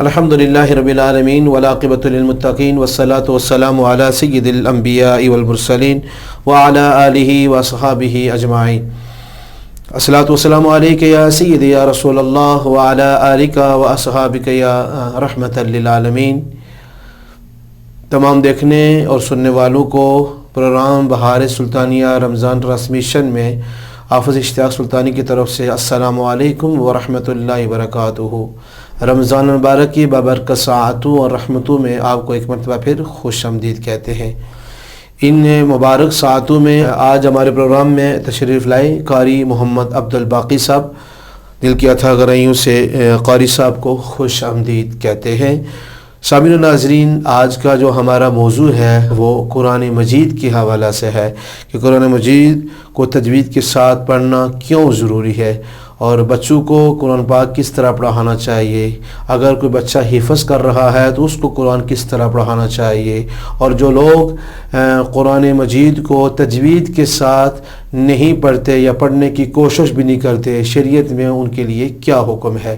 الحمدللہ رب العالمین والعاقبۃ للمتقین والصلاۃ والسلام علی سید الانبیاء والمرسلین وعلی آلہ واصحابہ اجمعین۔ الصلاۃ والسلام علیک یا سیدی یا رسول اللہ وعلی آلک واصحابک یا رحمۃ للعالمین۔ تمام دیکھنے اور سننے والوں کو پروگرام بہار سلطانیہ رمضان ٹرانسمیشن میں حافظ اشتیاق سلطانی کی طرف سے السلام علیکم ورحمۃ اللہ وبرکاتہ۔ رمضان مبارک کی بابرکت ساعتوں اور رحمتوں میں آپ کو ایک مرتبہ پھر خوش آمدید کہتے ہیں۔ ان مبارک ساعتوں میں آج ہمارے پروگرام میں تشریف لائے قاری محمد عبدالباقی صاحب، دل کی اتھا گہرائیوں سے قاری صاحب کو خوش آمدید کہتے ہیں۔ سامعین و ناظرین، آج کا جو ہمارا موضوع ہے وہ قرآن مجید کے حوالہ سے ہے کہ قرآن مجید کو تجوید کے ساتھ پڑھنا کیوں ضروری ہے اور بچوں کو قرآن پاک کس طرح پڑھانا چاہیے۔ اگر کوئی بچہ حفظ کر رہا ہے تو اس کو قرآن کس طرح پڑھانا چاہیے، اور جو لوگ قرآن مجید کو تجوید کے ساتھ نہیں پڑھتے یا پڑھنے کی کوشش بھی نہیں کرتے، شریعت میں ان کے لیے کیا حکم ہے۔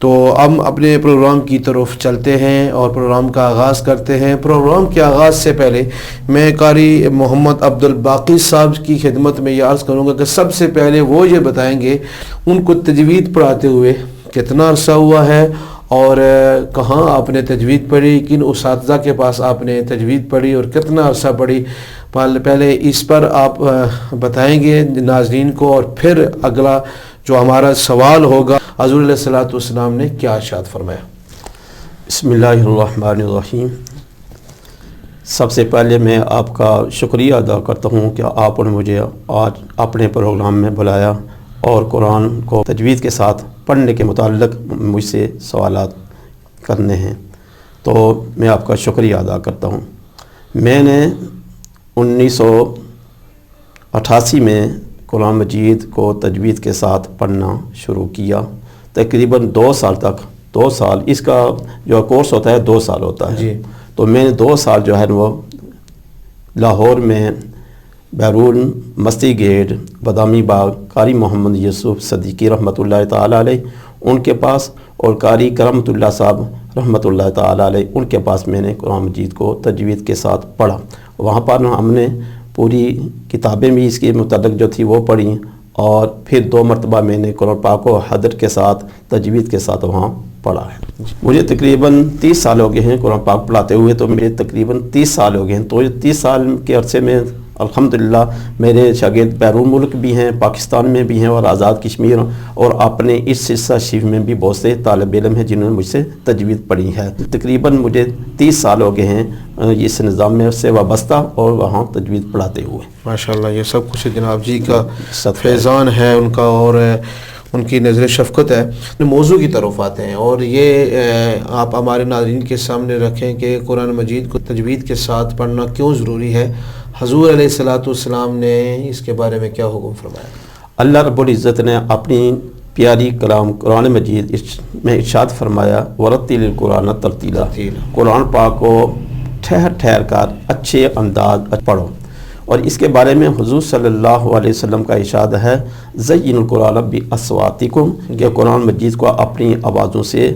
تو ہم اپنے پروگرام کی طرف چلتے ہیں اور پروگرام کا آغاز کرتے ہیں۔ پروگرام کے آغاز سے پہلے میں قاری محمد عبدالباقی صاحب کی خدمت میں یہ عرض کروں گا کہ سب سے پہلے وہ یہ بتائیں گے ان کو تجوید پڑھاتے ہوئے کتنا عرصہ ہوا ہے اور کہاں آپ نے تجوید پڑھی، کن اساتذہ کے پاس آپ نے تجوید پڑھی اور کتنا عرصہ پڑھی۔ پہلے اس پر آپ بتائیں گے ناظرین کو، اور پھر اگلا جو ہمارا سوال ہوگا حضور علیہ الصلوۃ والسلام نے کیا ارشاد فرمایا۔ بسم اللہ الرحمن الرحیم۔ سب سے پہلے میں آپ کا شکریہ ادا کرتا ہوں کہ آپ نے مجھے آج اپنے پروگرام میں بلایا اور قرآن کو تجوید کے ساتھ پڑھنے کے متعلق مجھ سے سوالات کرنے ہیں، تو میں آپ کا شکریہ ادا کرتا ہوں۔ میں نے 1988 میں قرآن مجید کو تجوید کے ساتھ پڑھنا شروع کیا، تقریباً 2 سال تک، 2 سال اس کا جو کورس ہوتا ہے 2 سال ہوتا ہے، تو میں نے 2 سال جو ہے وہ لاہور میں بیرون مستی گیٹ بادامی باغ قاری محمد یوسف صدیقی رحمۃ اللہ تعالیٰ علیہ ان کے پاس اور قاری کرمۃ اللہ صاحب رحمۃ اللہ تعالیٰ علیہ ان کے پاس میں نے قرآن مجید کو تجوید کے ساتھ پڑھا۔ وہاں پر ہم نے پوری کتابیں بھی اس کے متعلق جو تھی وہ پڑھیں، اور پھر 2 مرتبہ میں نے قرآن پاک کو حضرت کے ساتھ تجوید کے ساتھ وہاں پڑھا ہے۔ مجھے تقریباً 30 سال ہو گئے ہیں قرآن پاک پڑھاتے ہوئے، تو میرے تقریباً 30 سال ہو گئے ہیں۔ تو 30 سال کے عرصے میں الحمدللہ میرے شاگرد بیرون ملک بھی ہیں، پاکستان میں بھی ہیں اور آزاد کشمیر، اور اپنے اس حصہ شریف میں بھی بہت سے طالب علم ہیں جنہوں نے مجھ سے تجوید پڑھی ہے۔ تقریباً مجھے 30 سال ہو گئے ہیں اس نظام میں سے وابستہ اور وہاں تجوید پڑھاتے ہوئے۔ ماشاءاللہ، یہ سب کچھ جناب جی کا فیضان ہے ان کا اور ان کی نظر شفقت ہے۔ موضوع کی طرف آتے ہیں اور یہ آپ ہمارے ناظرین کے سامنے رکھیں کہ قرآن مجید کو تجوید کے ساتھ پڑھنا کیوں ضروری ہے، حضور علیہ الصلوۃ والسلام نے اس کے بارے میں کیا حکم فرمایا۔ اللہ رب العزت نے اپنی پیاری کلام قرآن مجید میں ارشاد فرمایا وَرَتِّلِ الْقُرْآنَ تَرْتِيلًا، قرآن پاک کو ٹھہر ٹھہر کر اچھے انداز پڑھو۔ اور اس کے بارے میں حضور صلی اللہ علیہ وسلم کا ارشاد ہے زَيِّنُوا الْقُرْآنَ بِأَصْوَاتِكُمْ، کہ قرآن مجید کو اپنی آوازوں سے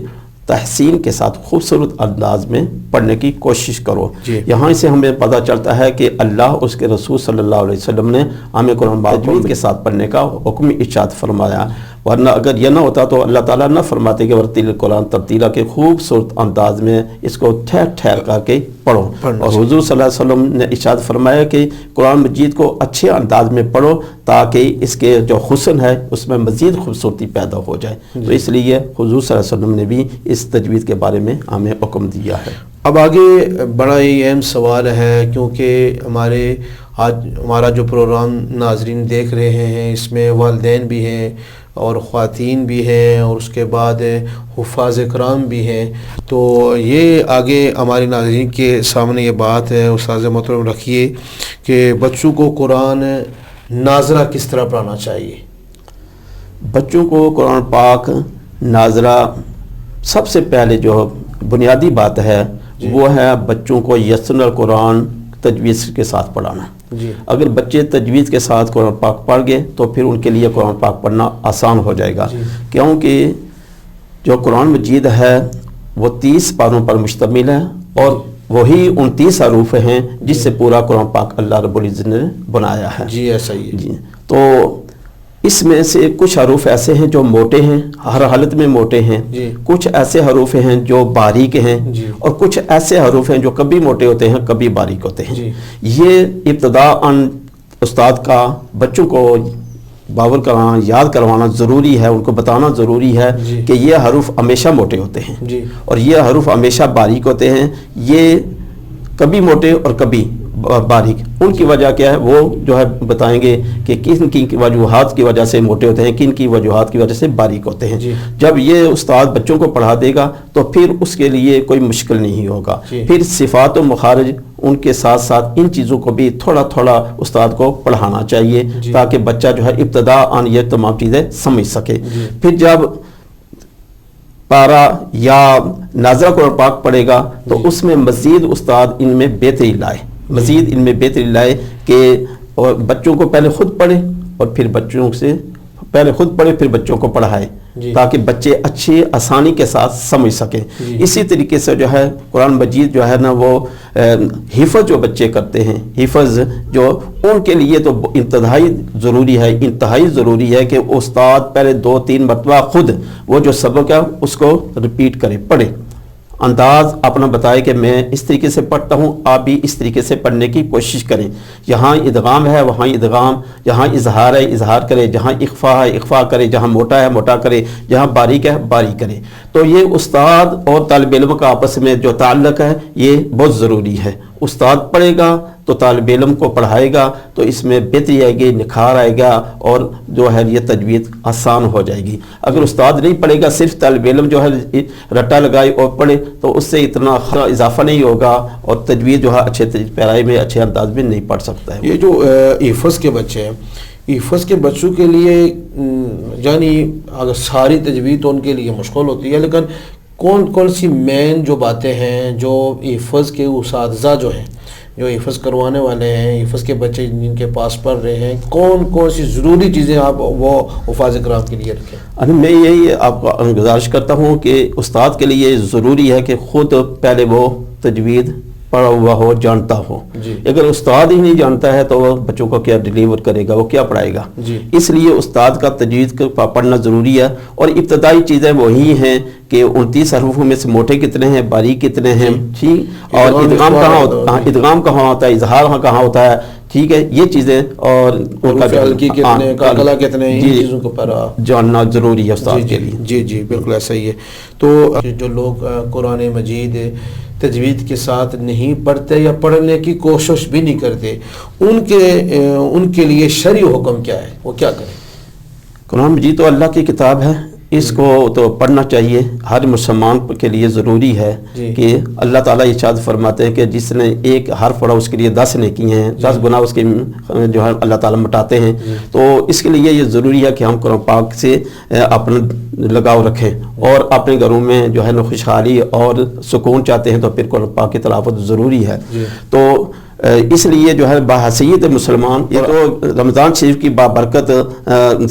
تحسین کے ساتھ خوبصورت انداز میں پڑھنے کی کوشش کرو۔ یہاں سے ہمیں پتہ چلتا ہے کہ اللہ اس کے رسول صلی اللہ علیہ وسلم نے ہمیں قرآن تجوید کے ساتھ پڑھنے کا حکم ارشاد فرمایا، ورنہ اگر یہ نہ ہوتا تو اللہ تعالیٰ نہ فرماتے کہ ورتل القرآن ترتیلا، کے خوبصورت انداز میں اس کو ٹھہر ٹھہر کر کے پڑھو۔ اور حضور صلی اللہ علیہ وسلم نے ارشاد فرمایا کہ قرآن مجید کو اچھے انداز میں پڑھو تاکہ اس کے جو حسن ہے اس میں مزید خوبصورتی پیدا ہو جائے۔ تو اس لیے حضور صلی اللہ علیہ وسلم نے بھی اس تجوید کے بارے میں ہمیں حکم دیا ہے۔ اب آگے بڑا ہی اہم سوال ہے، کیونکہ ہمارا جو پروگرام ناظرین دیکھ رہے ہیں اس میں والدین بھی ہیں اور خواتین بھی ہیں اور اس کے بعد حفاظ کرام بھی ہیں، تو یہ آگے ہمارے ناظرین کے سامنے یہ بات ہے استاذ محترم رکھیے کہ بچوں کو قرآن ناظرہ کس طرح پڑھانا چاہیے۔ بچوں کو قرآن پاک ناظرہ سب سے پہلے جو بنیادی بات ہے وہ ہے بچوں کو یسن القرآن تجوید کے ساتھ پڑھانا۔ اگر بچے تجوید کے ساتھ قرآن پاک پڑھ گئے تو پھر ان کے لیے قرآن پاک پڑھنا آسان ہو جائے گا، کیونکہ جو قرآن مجید ہے وہ 30 پاروں پر مشتمل ہے اور وہی 29 حروف ہیں جس سے پورا قرآن پاک اللہ رب العزت نے بنایا ہے. جی ایسا ہی ہے. جی تو اس میں سے کچھ حروف ایسے ہیں جو موٹے ہیں، ہر حالت میں موٹے ہیں. جی. کچھ ایسے حروف ہیں جو باریک ہیں. جی. اور کچھ ایسے حروف ہیں جو کبھی موٹے ہوتے ہیں کبھی باریک ہوتے ہیں. جی. یہ ابتداءً استاد کا بچوں کو باور کروانا، یاد کروانا ضروری ہے، ان کو بتانا ضروری ہے. جی. کہ یہ حروف ہمیشہ موٹے ہوتے ہیں. جی. اور یہ حروف ہمیشہ باریک ہوتے ہیں. یہ کبھی موٹے اور کبھی باریک. ان کی وجہ کیا ہے وہ جو ہے بتائیں گے کہ کن کی وجوہات کی وجہ سے موٹے ہوتے ہیں، کن کی وجوہات کی وجہ سے باریک ہوتے ہیں. جی. جب یہ استاد بچوں کو پڑھا دے گا تو پھر اس کے لیے کوئی مشکل نہیں ہوگا. جی. پھر صفات و مخارج ان کے ساتھ ساتھ ان چیزوں کو بھی تھوڑا تھوڑا استاد کو پڑھانا چاہیے. جی. تاکہ بچہ جو ہے ابتداءً یہ تمام چیزیں سمجھ سکے. جی. پھر جب پارا یا ناظرہ قرآن پاک پڑھے گا تو جی. اس میں مزید استاد ان میں بہتری لائے، مزید ان میں بہتری لائے کہ اور بچوں کو پہلے خود پڑھے اور پھر بچوں سے پہلے خود پڑھے پھر بچوں کو پڑھائے. جی. تاکہ بچے اچھی آسانی کے ساتھ سمجھ سکیں. جی. اسی طریقے سے جو ہے قرآن مجید جو ہے نا وہ حفظ جو بچے کرتے ہیں، حفظ جو ان کے لیے تو انتہائی ضروری ہے کہ استاد پہلے 2-3 مرتبہ خود وہ جو سبق ہے اس کو ریپیٹ کرے، پڑھے، انداز اپنا بتائے کہ میں اس طریقے سے پڑھتا ہوں، آپ بھی اس طریقے سے پڑھنے کی کوشش کریں. جہاں ادغام ہے وہاں ادغام، جہاں اظہار ہے اظہار کرے، جہاں اخفا ہے اخفا کرے، جہاں موٹا ہے موٹا کرے، جہاں باریک ہے باریک کرے. تو یہ استاد اور طالب علم کا آپس میں جو تعلق ہے یہ بہت ضروری ہے. استاد پڑھے گا تو طالب علم کو پڑھائے گا تو اس میں بہتری آئے گی، نکھار آئے گا اور جو ہے یہ تجوید آسان ہو جائے گی. اگر استاد نہیں پڑھے گا، صرف طالب علم جو ہے رٹا لگائے اور پڑھے تو اس سے اتنا اضافہ نہیں ہوگا اور تجوید جو ہے اچھے پیرائی میں اچھے انداز میں نہیں پڑھ سکتا ہے. یہ جو حفظ کے بچے ہیں، حفظ کے بچوں کے لیے یعنی اگر ساری تجوید تو ان کے لیے مشکل ہوتی ہے، لیکن کون سی مین جو باتیں ہیں جو حفظ کے اساتذہ جو ہیں، جو حفظ کروانے والے ہیں، حفظ کے بچے جن کے پاس پڑھ رہے ہیں، کون سی ضروری چیزیں آپ وہ حفاظ کرام کے لیے رکھیں؟ میں یہی آپ کو گزارش کرتا ہوں کہ استاد کے لیے ضروری ہے کہ خود پہلے وہ تجوید پڑھا ہوا ہو، جانتا ہو. جی. اگر استاد ہی نہیں جانتا ہے تو وہ بچوں کو کیا ڈیلیور کرے گا، وہ کیا پڑھائے گا؟ جی. اس لیے استاد کا تجوید پڑھنا ضروری ہے. اور ابتدائی چیزیں وہی ہیں کہ 29 حروفوں میں سے موٹے کتنے ہیں، باریک کتنے ہیں، ٹھیک، اور ادغام کہاں ہوتا ہے، ادغام کہاں ہوتا ہے، اظہار کہاں ہوتا ہے، ٹھیک ہے. یہ چیزیں اور ان کا کتنے کاکلا کتنے ہیں، ان چیزوں کو پر جاننا ضروری ہے استاد کے لیے. جی جی بالکل ایسا ہی ہے. تو جو لوگ قرآن مجید تجوید کے ساتھ نہیں پڑھتے یا پڑھنے کی کوشش بھی نہیں کرتے، ان کے لیے شرعی حکم کیا ہے، وہ کیا کریں؟ قرآن مجید تو اللہ کی کتاب ہے، اس کو تو پڑھنا چاہیے. ہر مسلمان کے لیے ضروری ہے. جی. کہ اللہ تعالیٰ ارشاد فرماتے ہیں کہ جس نے ایک حرف پڑھا اس کے لیے 10 نیکی ہیں، 10 گناہ اس کے جو ہے اللہ تعالیٰ مٹاتے ہیں. تو اس کے لیے یہ ضروری ہے کہ ہم قرآن پاک سے اپنا لگاؤ رکھیں اور اپنے گھروں میں جو ہے نا خوشحالی اور سکون چاہتے ہیں تو پھر قرآن پاک کی تلاوت ضروری ہے. جی. تو اس لیے جو ہے بحیثیت مسلمان یہ تو رمضان شریف کی بابرکت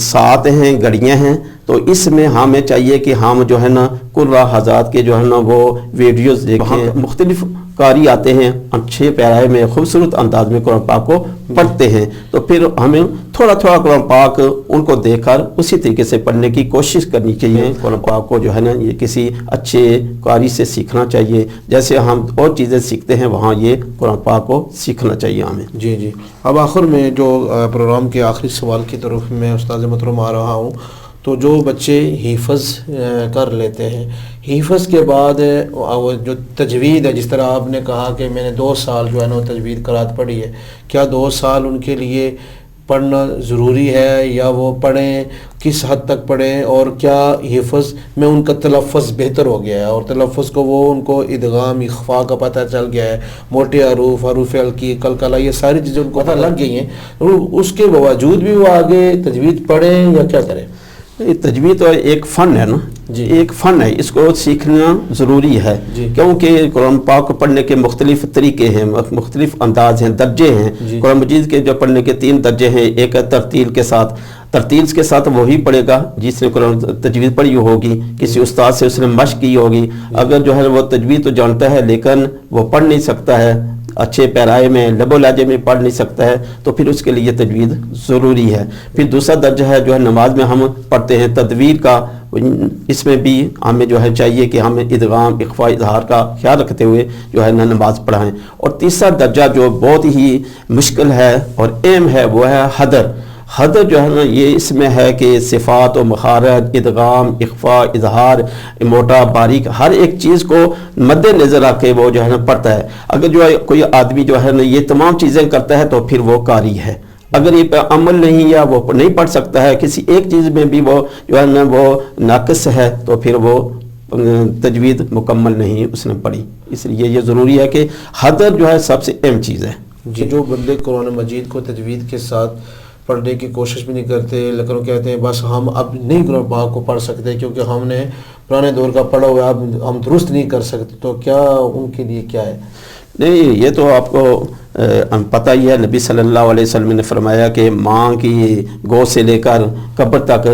ساعت ہیں، گھڑیاں ہیں، تو اس میں ہمیں چاہیے کہ ہم جو ہے نا قرآن حضرات کے جو ہے نا وہ ویڈیوز دیکھیں. مختلف قاری آتے ہیں، اچھے پیرائے میں خوبصورت انداز میں قرآن پاک کو پڑھتے ہیں. تو پھر ہمیں تھوڑا تھوڑا قرآن پاک ان کو دیکھ کر اسی طریقے سے پڑھنے کی کوشش کرنی چاہیے. قرآن پاک کو جو ہے نا یہ کسی اچھے قاری سے سیکھنا چاہیے. جیسے ہم اور چیزیں سیکھتے ہیں وہاں یہ قرآن پاک کو سیکھنا چاہیے ہمیں. جی جی. اب آخر میں جو پروگرام کے آخری سوال کی طرف میں استاد محترم آ رہا ہوں، تو جو بچے حفظ کر لیتے ہیں، حفظ کے بعد جو تجوید ہے، جس طرح آپ نے کہا کہ میں نے 2 سال جو ہے نا تجوید قرات پڑھی ہے، کیا 2 سال ان کے لیے پڑھنا ضروری ہے یا وہ پڑھیں، کس حد تک پڑھیں، اور کیا حفظ میں ان کا تلفظ بہتر ہو گیا ہے اور تلفظ کو وہ ان کو ادغام اخفا کا پتہ چل گیا ہے، موٹے حروف، حروف ہلکی، قلقلہ، یہ ساری چیزیں ان کو پتہ لگ گئی ہیں، اس کے باوجود بھی وہ آگے تجوید پڑھیں یا کیا کریں؟ تجوید تو ایک فن ہے نا. جی. ایک فن ہے، اس کو سیکھنا ضروری ہے. جی. کیونکہ قرآن پاک کو پڑھنے کے مختلف طریقے ہیں، مختلف انداز ہیں، درجے ہیں. جی. قرآن مجید کے جو پڑھنے کے 3 درجے ہیں. ایک ہے ترتیل کے ساتھ، ترتیل کے ساتھ وہی پڑھے گا جس نے قرآن تجوید پڑھی ہوگی، کسی استاد سے اس نے مشق کی ہوگی۔ اگر جو ہے وہ تجوید تو جانتا ہے لیکن وہ پڑھ نہیں سکتا ہے، اچھے پیرائے میں لب و لہجے میں پڑھ نہیں سکتا ہے، تو پھر اس کے لیے تجوید ضروری ہے۔ پھر دوسرا درجہ ہے جو ہے نماز میں ہم پڑھتے ہیں تدویر کا، اس میں بھی ہمیں جو ہے چاہیے کہ ہم ادغام اخفاء اظہار کا خیال رکھتے ہوئے جو ہے نماز پڑھائیں۔ اور تیسرا درجہ جو بہت ہی مشکل ہے اور اہم ہے وہ ہے حدر۔ حدر جو ہے نا یہ اس میں ہے کہ صفات و مخارج، ادغام اخفاء اظہار، موٹا باریک ہر ایک چیز کو مد نظر رکھ کے وہ جو ہے نا پڑھتا ہے۔ اگر جو ہے کوئی آدمی جو ہے نا یہ تمام چیزیں کرتا ہے تو پھر وہ قاری ہے۔ اگر یہ پہ عمل نہیں یا وہ نہیں پڑھ سکتا ہے، کسی ایک چیز میں بھی وہ جو ہے نا وہ ناقص ہے، تو پھر وہ تجوید مکمل نہیں اس نے پڑھی۔ اس لیے یہ ضروری ہے کہ حدر جو ہے سب سے اہم چیز ہے۔ جی، جو بندے قرآن مجید کو تجوید کے ساتھ پڑھنے کی کوشش بھی نہیں کرتے، لیکن وہ کہتے ہیں بس ہم اب نہیں قرآن پاک کو پڑھ سکتے کیونکہ ہم نے پرانے دور کا پڑھا ہوا، اب ہم درست نہیں کر سکتے، تو کیا ان کے لیے کیا ہے؟ نہیں، یہ تو آپ کو پتہ ہی ہے، نبی صلی اللہ علیہ وسلم نے فرمایا کہ ماں کی گود سے لے کر قبر تک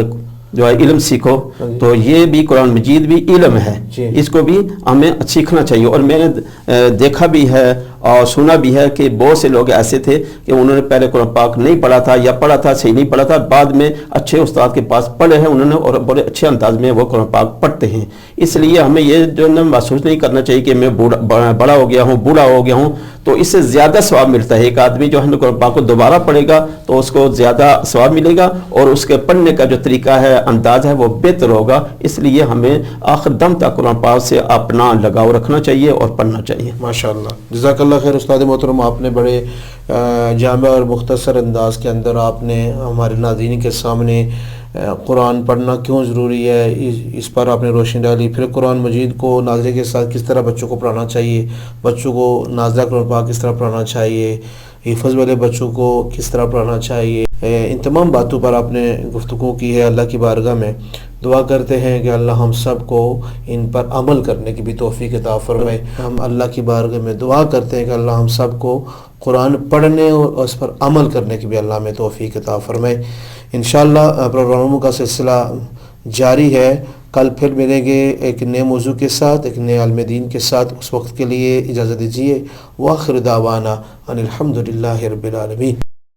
جو ہے علم سیکھو، تو یہ بھی قرآن مجید بھی علم ہے، اس کو بھی ہمیں سیکھنا چاہیے۔ اور میں نے دیکھا بھی ہے اور سنا بھی ہے کہ بہت سے لوگ ایسے تھے کہ انہوں نے پہلے قرآن پاک نہیں پڑھا تھا یا پڑھا تھا صحیح نہیں پڑھا تھا، بعد میں اچھے استاد کے پاس پڑھے ہیں انہوں نے اور بڑے اچھے انداز میں وہ قرآن پاک پڑھتے ہیں۔ اس لیے ہمیں یہ جو ہے محسوس نہیں کرنا چاہیے کہ میں بڑا ہو گیا ہوں، بوڑھا ہو گیا ہوں تو اس سے زیادہ ثواب ملتا ہے۔ ایک آدمی جو ہے قرآن پاک کو دوبارہ پڑھے گا تو اس کو زیادہ ثواب ملے گا اور اس کے پڑھنے کا جو طریقہ ہے، انداز ہے، وہ بہتر ہوگا۔ اس لیے ہمیں آخر دم تک قرآن پاک سے اپنا لگاؤ رکھنا چاہیے اور پڑھنا چاہیے۔ ماشاءاللہ، جزاک اللہ خیر استاد محترم، آپ نے بڑے جامع اور مختصر انداز کے اندر آپ نے ہمارے ناظرین کے سامنے قرآن پڑھنا کیوں ضروری ہے اس پر آپ نے روشنی ڈالی۔ پھر قرآن مجید کو ناظرے کے ساتھ کس طرح بچوں کو پڑھانا چاہیے، بچوں کو نازلہ قرآن پاک کس طرح پڑھانا چاہیے، حفظ والے بچوں کو کس طرح پڑھانا چاہیے، ان تمام باتوں پر آپ نے گفتگو کی ہے۔ اللہ کی بارگاہ میں دعا کرتے ہیں کہ اللہ ہم سب کو ان پر عمل کرنے کی بھی توفیق عطا فرمائے۔ ہم اللہ کی بارگاہ میں دعا کرتے ہیں کہ اللہ ہم سب کو قرآن پڑھنے اور اس پر عمل کرنے کی بھی اللہ میں توفیق عطا فرمائے۔ انشاءاللہ پروگراموں کا سلسلہ جاری ہے، کل پھر ملیں گے ایک نئے موضوع کے ساتھ، ایک نئے عالم دین کے ساتھ۔ اس وقت کے لیے اجازت دیجیے، وآخر دعوانا ان الحمدللہ رب العالمین۔